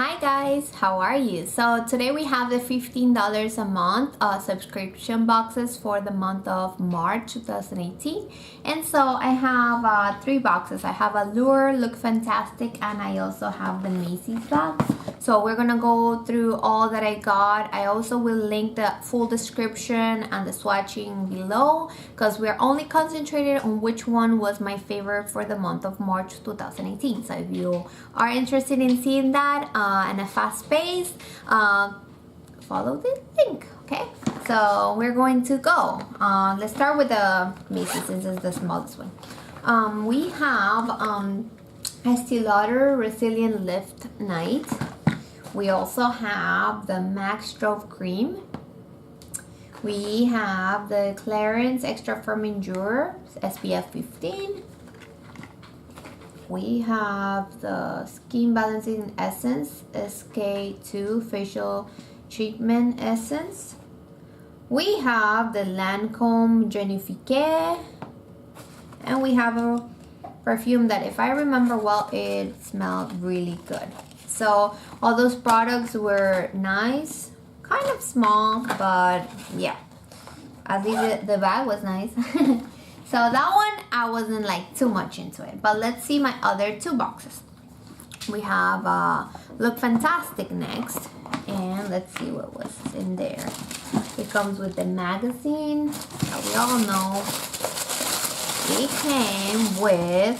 Hi guys, how are you? So today we have the $15 a month subscription boxes for the month of March 2018. And so I have three boxes. I have Allure, Look Fantastic, and I also have the Macy's bag. So we're gonna go through all that I got. I also will link the full description and the swatching below because we're only concentrated on which one was my favorite for the month of March 2018. So if you are interested in seeing that in a fast pace, follow the link, okay? So we're going to go. Let's start with the Macy's since it's the smallest one. We have Estee Lauder Resilient Lift Night. We also have the MAC Strobe Cream. We have the Clarins Extra Firm Endure SPF 15. We have the Skin Balancing Essence SK2 Facial Treatment Essence. We have the Lancome Genifique. And we have a perfume that, if I remember well, it smelled really good. So all those products were nice, kind of small, but yeah, at least the bag was nice. So that one I wasn't like too much into it, but let's see my other two boxes. We have Look Fantastic next, and let's see what was in there. It comes with the magazine that we all know. It came with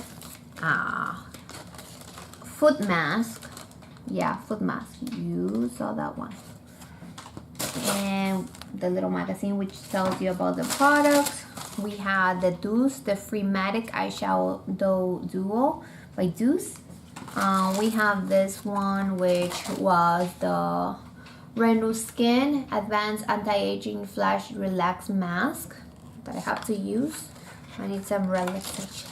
foot mask. Yeah, foot mask. You saw that one. And the little magazine which tells you about the products. We had the Deuce, the Freematic Eyeshadow Duo by Deuce. We have this one which was the Renew Skin Advanced Anti-Aging Flash Relax Mask that I have to use. I need some relaxation.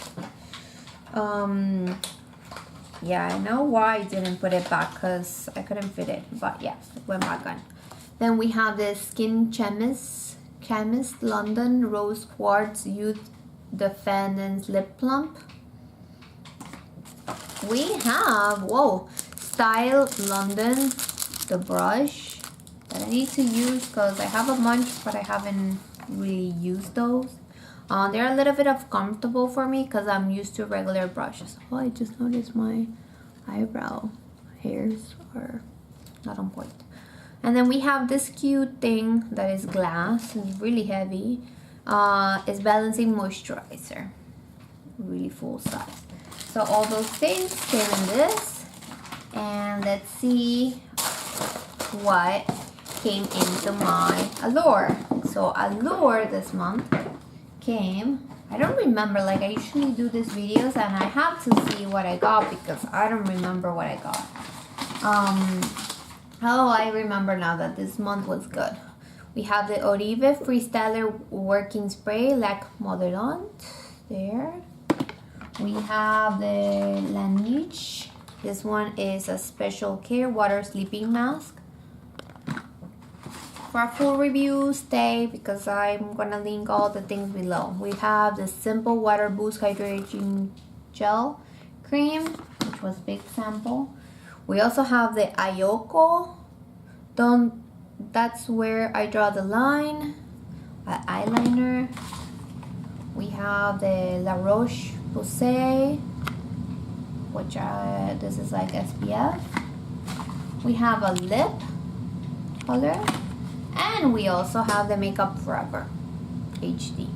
Yeah, I know why I didn't put it back because I couldn't fit it, but yeah, it went back on. Then we have the Skin Chemist London Rose Quartz Youth Defendants Lip Plump. We have, whoa, Style London, the brush that I need to use because I have a bunch, but I haven't really used those. They're a little bit uncomfortable for me because I'm used to regular brushes. Oh, I just noticed my eyebrow hairs are not on point. And then we have this cute thing that is glass and really heavy. It's Balancing Moisturizer. Really full size. So all those things came in this. And let's see what came into my Allure. So Allure this month came, I don't remember, like I usually do these videos and I have to see what I got because I don't remember what I got. Oh, I remember now that this month was good. We have the Oribe Freestyler Working Spray Lac Modelant there. We have the Laneige. This one is a Special Care Water Sleeping Mask. For a full review, stay because I'm gonna link all the things below. We have the Simple Water Boost Hydrating Gel Cream, which was a big sample. We also have the Ayoko. That's where I draw the line. Eyeliner. We have the La Roche-Posay, which this is like SPF. We have a lip color. And we also have the Makeup Forever HD.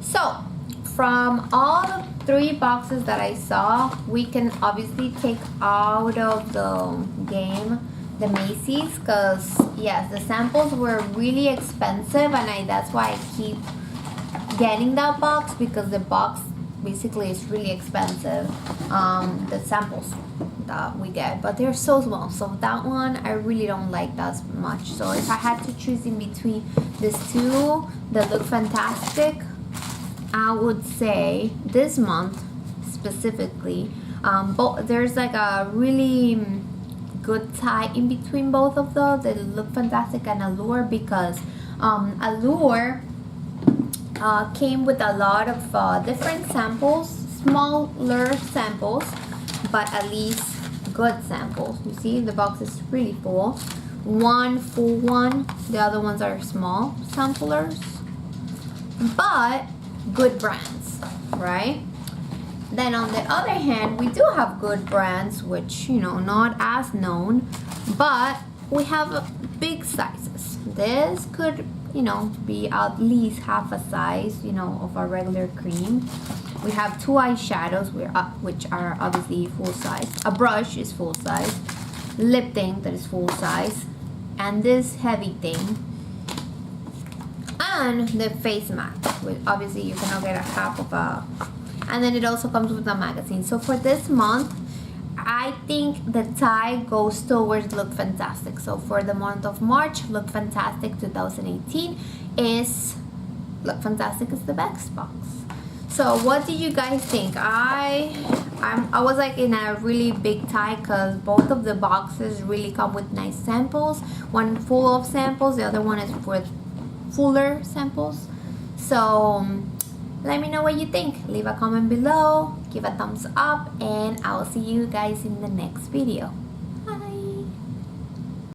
So, from all the three boxes that I saw, we can obviously take out of the game the Macy's because, yes, the samples were really expensive and that's why I keep getting that box because the box basically is really expensive. The samples that we get, but they're so small, so that one I really don't like that much. So if I had to choose in between these two that look fantastic, I would say this month specifically, but there's like a really good tie in between both of those, the Look Fantastic and Allure, because Allure came with a lot of different samples, smaller samples, but at least good samples. You see, the box is really full. One full one, the other ones are small samplers, but good brands, right? Then on the other hand, we do have good brands, which, you know, not as known, but we have big sizes. This could, you know, be at least half a size, you know, of our regular cream. We have 2 eyeshadows, which are obviously full size. A brush is full size. Lip tint that is full size. And this heavy thing. And the face mask, which obviously you cannot get a half of a. And then it also comes with a magazine. So for this month, I think the tie goes towards Look Fantastic. So for the month of March, Look Fantastic 2018 is Look Fantastic is the best box. So what do you guys think? I was like in a really big tie because both of the boxes really come with nice samples. One full of samples, the other one is with fuller samples. So let me know what you think. Leave a comment below, give a thumbs up, and I'll see you guys in the next video.